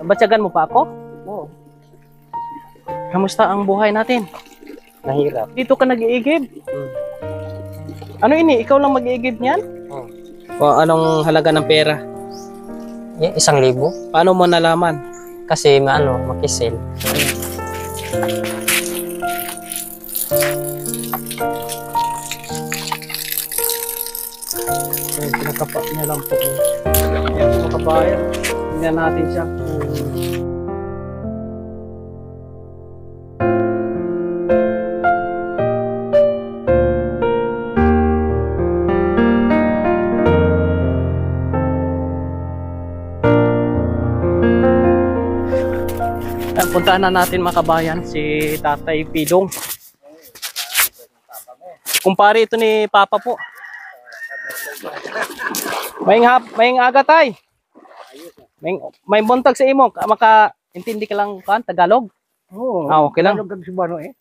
Batyagan mo pa ako? Oo. Kamusta ang buhay natin? Nahirap. Dito ka nag-iigib? Ano ini? Ikaw lang mag-iigib niyan? Oo. O anong halaga ng pera? 1,000. Paano mo nalaman? Kasi makisil. Pinakapa niya lang po. Yan po mga kabayan. Tingnan natin siya. Puntahan na natin mga kabayan si Tatay Pidong. Kumpare ito ni Papa po. Maying aga tay. May buntag sa imo. Maka-intindi ka lang kan Tagalog? Oo. Okay lang. Tagalog kag Cebuano eh.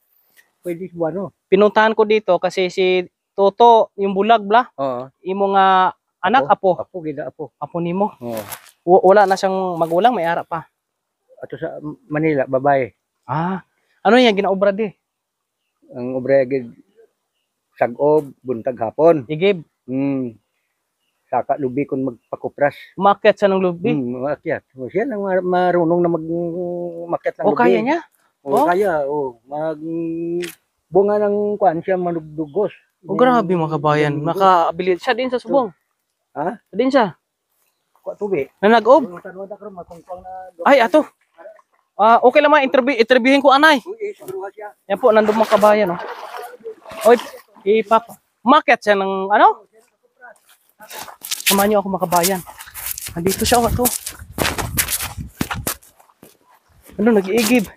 Pwede Cebuano. Pinuntahan ko dito kasi si Toto, yung bulag bla, Oo. imo nga anak apo. Apo gida apo. Apo nimo. Oo. Wala na siyang magulang, may ara pa. Ato sa Manila babae. Ah, ano yan ginaobra di? Ang obra gid sag-ob buntag hapon. Igib, Saka lubi kon magpakupras. umakyat sa ng lubi. Maakyat. O siya nang marunong na makyat ng O lubi. kaya niya? O Oh? kaya, bunga ng kuan siya manugdugos. O grabe mga kabayan, nakaabilid siya din sa subong. Ha? Siya din siya. Kuha tubi. Na nag-ob. Tanwa da karon makungkwang na. Ay, ato. Okay lang ma, interviewin ko anay. Uy, siguro siya. Yan po, nandun mga kabayan, oh. Oy, Papa. Umakyat siya ng, ano? Samahan niyo ako mga kabayan. Nandito siya, ito. Ano, nag-iigib.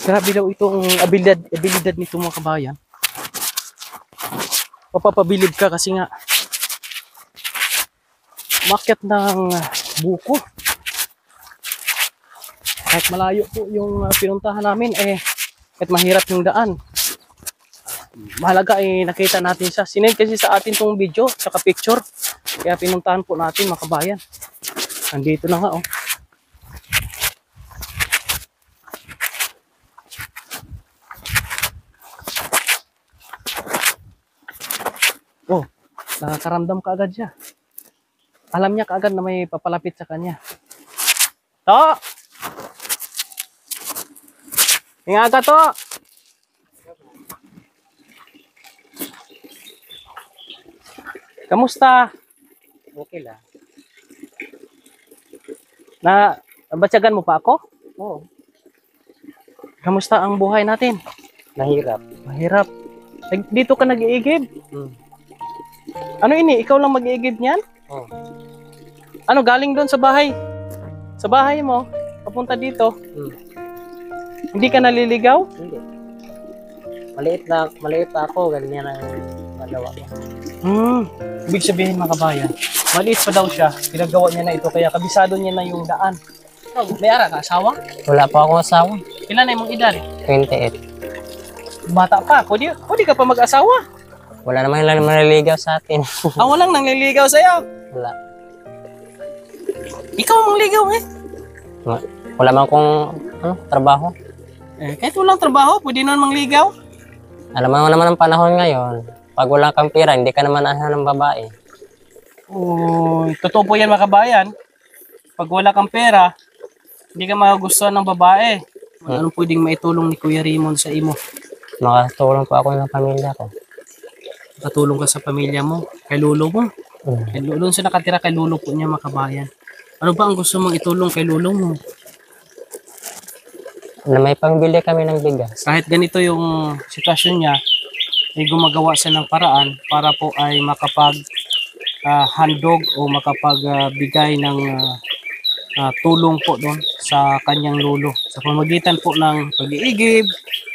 Grabe daw itong abilidad nito mga kabayan. Papapabilib ka kasi nga umakyat ng buko. Kahit malayo po yung pinuntahan namin, kahit mahirap yung daan. Mahalaga nakita natin siya. Sinend kasi sa atin tong video, saka picture. Kaya pinuntahan po natin mga kabayan. Nandito na nga oh. Oh, nakakaramdam ka agad siya. Alam niya kaagad na may papalapit sa kanya. To! Hinga ka to! Kamusta? Okay lang. Batyagan mo pa ako? Oo. Kamusta ang buhay natin? Nahirap. Mahirap. Dito ka nag-iigib? Ano ini? Ikaw lang mag-iigib niyan? Oo. Ano, galing doon sa bahay? Sa bahay mo? Papunta dito? Hindi ka naliligaw? Hindi. Maliit na ako, ganyan ang magawa ko. Ibig sabihin mga kabayan, maliit pa daw siya, pinagawa niya na ito, kaya kabisado niya na yung daan. Oh, may ara ka, asawa? Wala pa akong asawa. Ilan na yung edad? 28. Bata pa, pwede ka pa mag-asawa. Wala naman lang manliligaw sa atin. Walang nangliligaw sa'yo. Wala. Ikaw ang mangligaw eh. Wala man akong trabaho. Kahit walang trabaho, pwede naman mangligaw. Alam mo naman ang panahon ngayon. Pag wala kang pera, hindi ka naman asahan ng babae. Totoo po yan mga kabayan. Pag wala kang pera, hindi ka magustuhan ng babae. Anong pwedeng maitulong ni Kuya Raymond sa imo? Makatulong po ako ng pamilya ko. Katulong ka sa pamilya mo, kay lulo mo. Kay lulo siya nakatira, kay lulo po niya mga kabayan. Ano ba ang gusto mong itulong kay lulo mo? Na may pangbili kami ng bigas. Kahit ganito yung sitwasyon niya, ay gumagawa siya ng paraan para po ay makapag handog o makapagbigay ng tulong po doon sa kanyang lulo. Sa pamagitan po ng pag-iigib,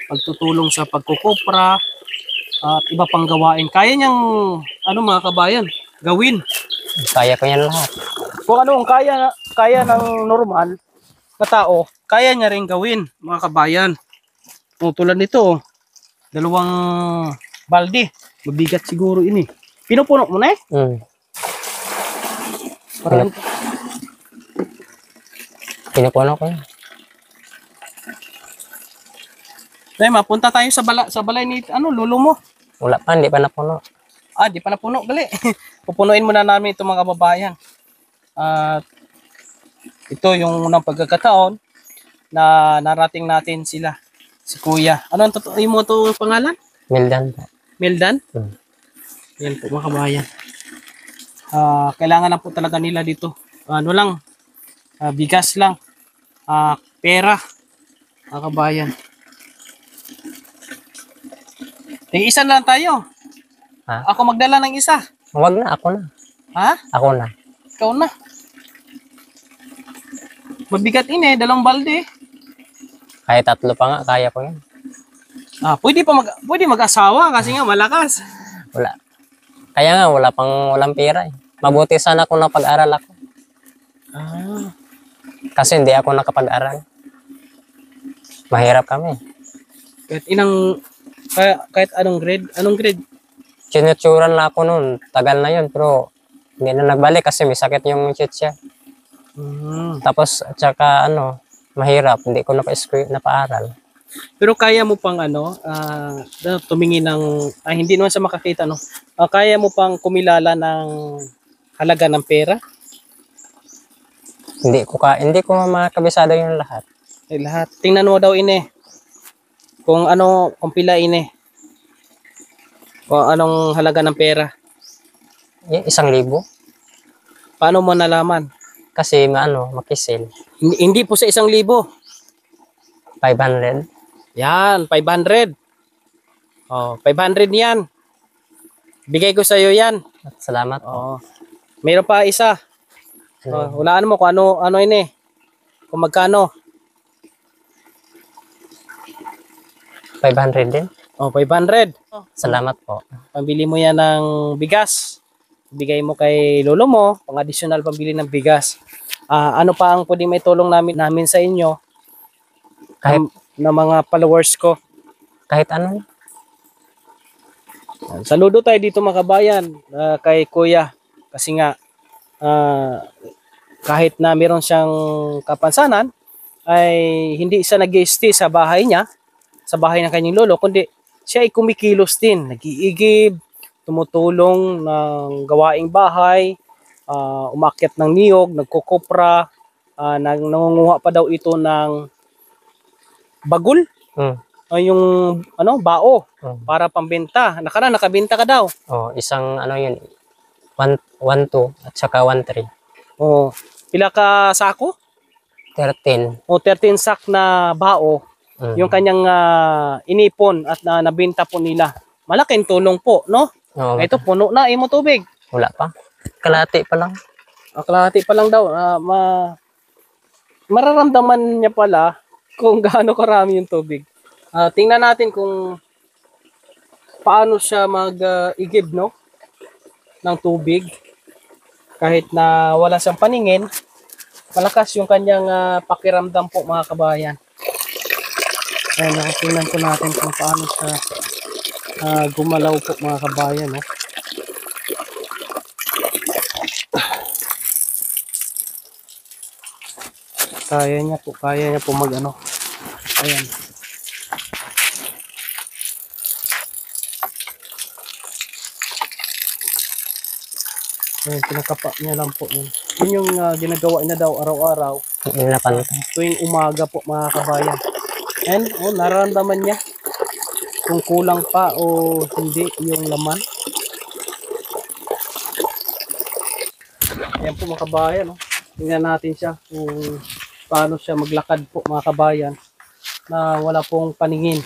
pagtutulong sa pagkukupra, at iba pang gawain. Kaya niyang, mga kabayan, gawin. Kaya ko yan lahat. Kung ano ang kaya ng normal na tao, kaya niya rin gawin, mga kabayan. Tulad nito, 2 balde. Mabigat siguro ini. Pinupuno mo na eh? Parang Pinupuno ko yun. Tay, mapunta tayo sa balay ni lolo mo. Wala pa, hindi pa napuno. Di pa napuno, gali. Pupunuin muna namin itong mga kababayan. At ito yung unang pagkakataon na narating natin sila. Si Kuya. Ano ang totoo mo to pangalan? Mildan po. Meldan? Hmm. Yan po mga kabayan. Kailangan lang po talaga nila dito. Ano lang, bigas lang. Pera. Mga kabayan. Isa na lang tayo. Ha? Ako magdala ng isa. Huwag na, ako na. Ha? Ako na. Ikaw na. Mabigat dalawang balde. Kahit 3 pa nga, kaya ko yan. Pwede mag-asawa kasi nga malakas. Wala. Kaya nga, walang pera eh. Mabuti sana kung napag-aral ako. Kasi hindi ako nakapag-aral. Mahirap kami. Kahit anong grade? Sinuturan lang ako noon. Tagal na yun, pero hindi na nagbalik kasi may sakit yung chicha. Tapos, at saka mahirap. Hindi ko napaaral. Pero kaya mo pang tumingin ng, hindi naman sa makakita, no? Kaya mo pang kumilala ng halaga ng pera? Hindi ko makabisado yung lahat. Lahat. Tingnan mo daw kung pila kung anong halaga ng pera. Yung 1,000. Paano mo nalaman? Kasi makisil. Hindi po sa 1,000. 500. Yan, 500. 500 yan. Bigay ko sa iyo yan. Salamat po. Mayroon pa isa. Hulaan mo kung ano kung magkano. 500 din. 500. Salamat po. Pambili mo yan ng bigas. Bigay mo kay lolo mo, pang additional pambili ng bigas. Ano pa ang pwedeng may tulong namin sa inyo? Kahit na mga followers ko. kahit ano. Saludo tayo dito mga kabayan kay Kuya. Kasi nga kahit na meron siyang kapansanan ay hindi siya nag-stay sa bahay niya, sa bahay ng kanyang lolo, kundi siya ay kumikilos din, nag-iigib, tumutulong ng gawaing bahay, umakyat ng niyog, nagkukupra, nangunguha pa daw ito ng bagul, yung bao para pambenta. Nakabenta ka daw. Isang yun. 1-2 at saka 1-3. Pila ka sako? 13. 13 sak na bao. Yung kanyang inipon at nabenta po nila. Malaking tulong po, no? Ito, puno na mo tubig. Wala pa. Kalahati pa lang. Kalahati pa lang daw. Mararamdaman niya pala kung gaano karami yung tubig. Tingnan natin kung paano siya mag-igib, no? Ng tubig. Kahit na wala siyang paningin, malakas yung kanyang pakiramdam po mga kabayan. Ayan, tingnan po natin kung paano siya gumalaw po mga kabayan. No? Kaya niya po mag-ano. Ayan. Ayan, pinakapa niya lang po. Yun yung ginagawa niya daw araw-araw. Tuwing umaga po mga kabayan. And nararamdaman niya kung kulang pa o hindi yung laman. Ayan po mga kabayan. Tingnan natin siya kung paano siya maglakad po mga kabayan na wala pong paningin.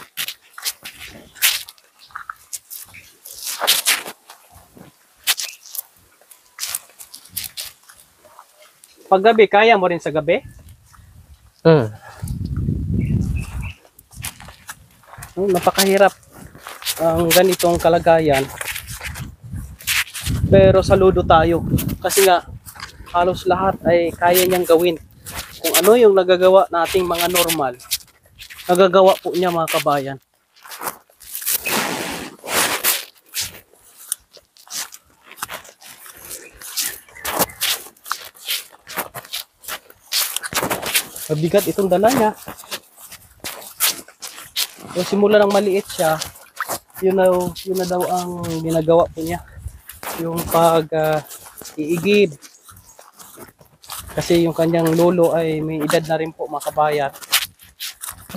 Paggabi, kaya mo rin sa gabi? Napakahirap ang ganitong kalagayan. Pero saludo tayo. Kasi nga, halos lahat ay kaya niyang gawin. Kung ano yung nagagawa nating mga normal, nagagawa po niya mga kabayan. Mabigat itong dala niya. So, simula ng maliit siya, yun na daw ang ginagawa po niya. Yung iigib. Kasi yung kanyang lolo ay may edad na rin po, mga kabayan.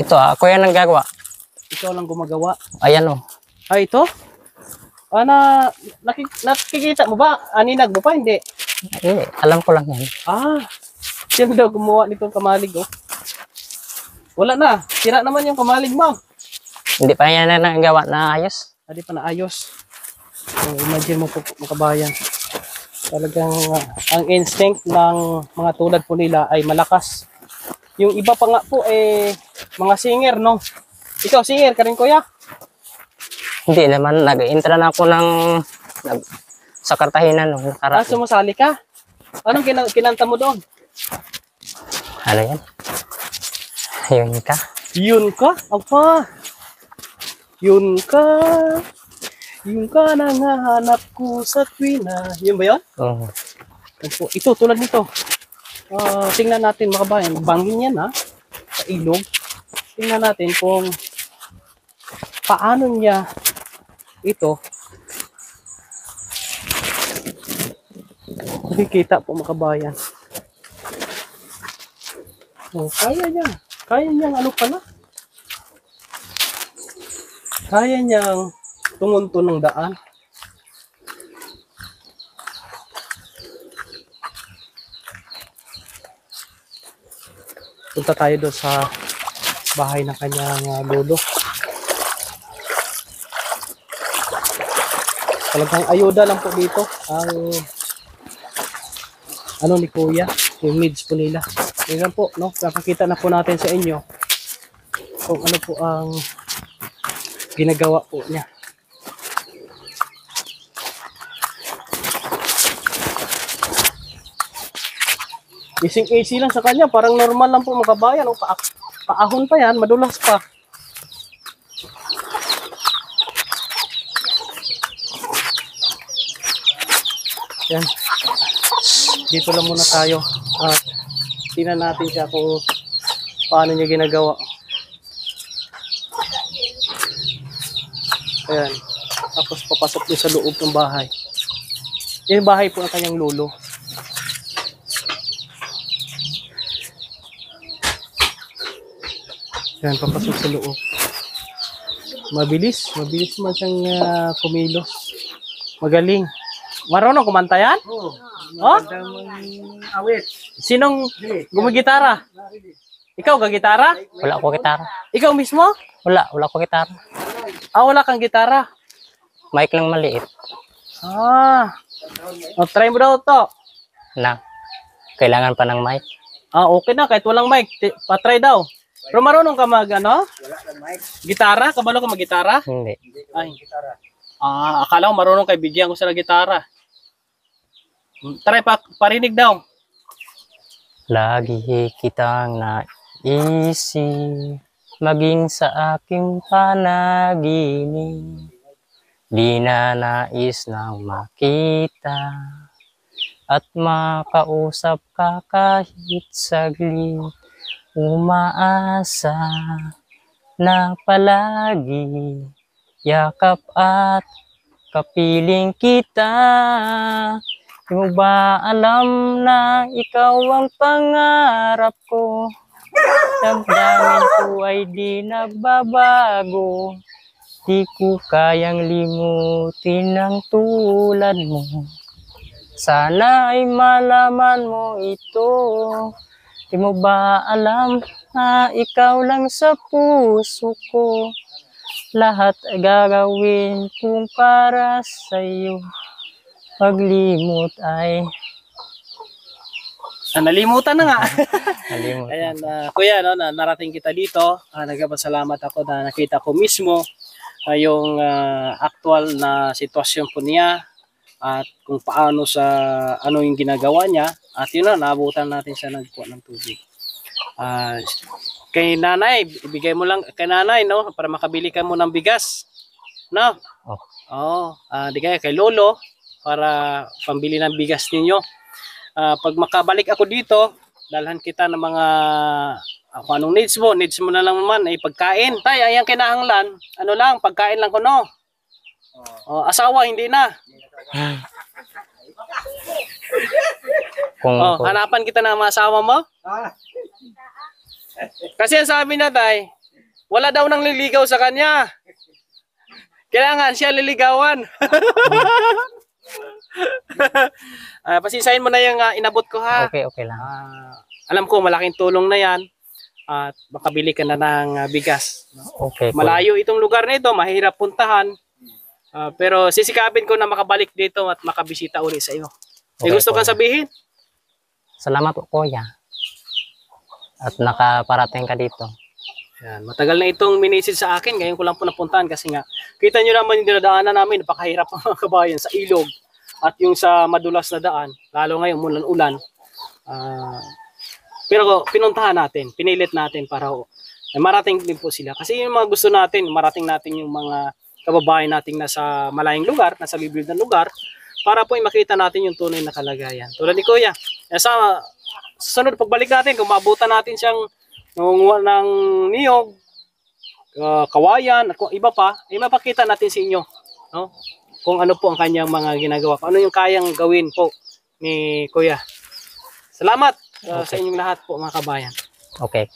Ito ako yan ang gagawa. Ikaw lang gumagawa. Ayan oh. Ito? Nakikita mo ba? Aninag mo pa? Hindi. Alam ko lang yan. Siya daw gumawa nitong kamalig, oh. Wala na. Sira naman yung kamalig mo. Hindi pa yan na nagawa na ayos. Hindi pa naayos. So, imagine mo po, mga kabayan. Talagang ang instinct ng mga tulad po nila ay malakas. Yung iba pa nga po mga singer, no? Ikaw singer ka rin, kuya? Hindi naman, nag-intra na ako sa Cartagena nung nakaraan. Sumasali ka? Anong kinanta mo doon? Ano yan? Yun ka. Yun ka? Apa? Yun ka. Yun ka nangahanap ko sa tuwina. Yun ba yun? Oo. Ito, tulad nito. Tingnan natin, mga kabayan. Bangin yan, ha? Sa ilog. Tingnan natin kung paano niya ito nakikita po, mga kabayan. Kaya niya. Kaya niyang ano pala? Kaya niyang tumunto ng daan. Punta tayo doon sa bahay ng kanyang lolo. Talagang ayuda lang po dito ang ni kuya, yung needs po nila. Yan po, no? Napakita na po natin sa inyo kung ano po ang ginagawa po niya. Ising-easy lang sa kanya, parang normal lang po, mga kabayan. Paahon pa yan, madulas pa. Yan. Dito lang muna tayo at tingnan natin siya kung paano niya ginagawa. Ayan. Tapos papasok niya sa loob ng bahay. Yan yung bahay po ng kanyang lolo. Yan, papasok sa loob. Mabilis man siyang kumilos. Magaling. Marunong kumanta yan? Oo. Oh? Awit. Sinong gumagitara? Ikaw gagitara? Wala ko gitara. Ikaw mismo? Wala ko gitara. Wala kang gitara. Mic lang maliit. Try mo daw to. Na. Kailangan pa ng mic. Okay na, kahit walang mic. Patry daw. Pero marunong ka Wala kang mic. gitara? Kabalo ka mag-gitara? Hindi. Ay. Akala ko marunong kay bigyan ko sila gitara. Try parinig daw. Lagi kitang naisip maging sa aking panaginip. Di na nais nang makita at makausap ka kahit saglit. Umaasa na palagi yakap at kapiling kita. Di mo ba alam na ikaw ang pangarap ko? Damdamin ko ay di nagbabago. Di ko kayang limutin ang tulad mo. Sana ay malaman mo ito. Di mo ba alam na ikaw lang sa puso ko? Lahat ay gagawin kong para sa'yo. Paglimot ay... Nalimutan na nga. Nalimot. Ayan, kuya, no, narating kita dito. Nagpapasalamat ako na nakita ko mismo yung actual na sitwasyon po niya at kung paano ano yung ginagawa niya. At yun na, naabutan natin siya nagkuha ng tubig. Kay nanay, ibigay mo lang kay nanay, no, para makabili ka mo ng bigas. No? Di kaya kay lolo para pambili ng bigas ninyo. Pag makabalik ako dito, dalhan kita ng mga kung anong needs mo na lang naman ay pagkain. Tay, ayang kinahanglan, ano lang, pagkain lang ko no. Asawa, hindi na. Kung, kung Hanapan kita ng mga asawa mo. Kasi ang sabi na tay, wala daw nang liligaw sa kanya. Kailangan siya liligawan. Pasisayin mo na yung inabot ko ha. okay, okay lang. Alam ko malaking tulong na yan at makabili ka na ng bigas. Okay, cool. Malayo itong lugar na ito, mahirap puntahan. Pero sisikapin ko na makabalik dito at makabisita uli sa iyo. May Okay, gusto kang kuya. sabihin? Salamat po, kuya. At nakaparating ka dito. Yan, matagal na itong minisid sa akin, ngayon ko lang po napuntahan kasi nga kita nyo naman yung dinadaanan namin, napakahirap ang mga kabayan sa ilog at yung sa madulas na daan, lalo ngayon mulan-ulan. Pero pinuntahan natin, pinilit natin para marating din po sila. Kasi yung mga gusto natin, marating natin yung mga kababayan nating nasa malayong lugar, nasa liblib na lugar, para po makita natin yung tunay na kalagayan. Tulad ni Kuya, sa sunod pagbalik natin, kung maabutan natin siyang nangunguha ng niyog, kawayan, at kung iba pa, ay mapakita natin sa inyo. No? Kung ano po ang kanyang mga ginagawa. Kung ano yung kayang gawin po ni Kuya. Salamat sa inyong lahat po mga kabayan. Okay.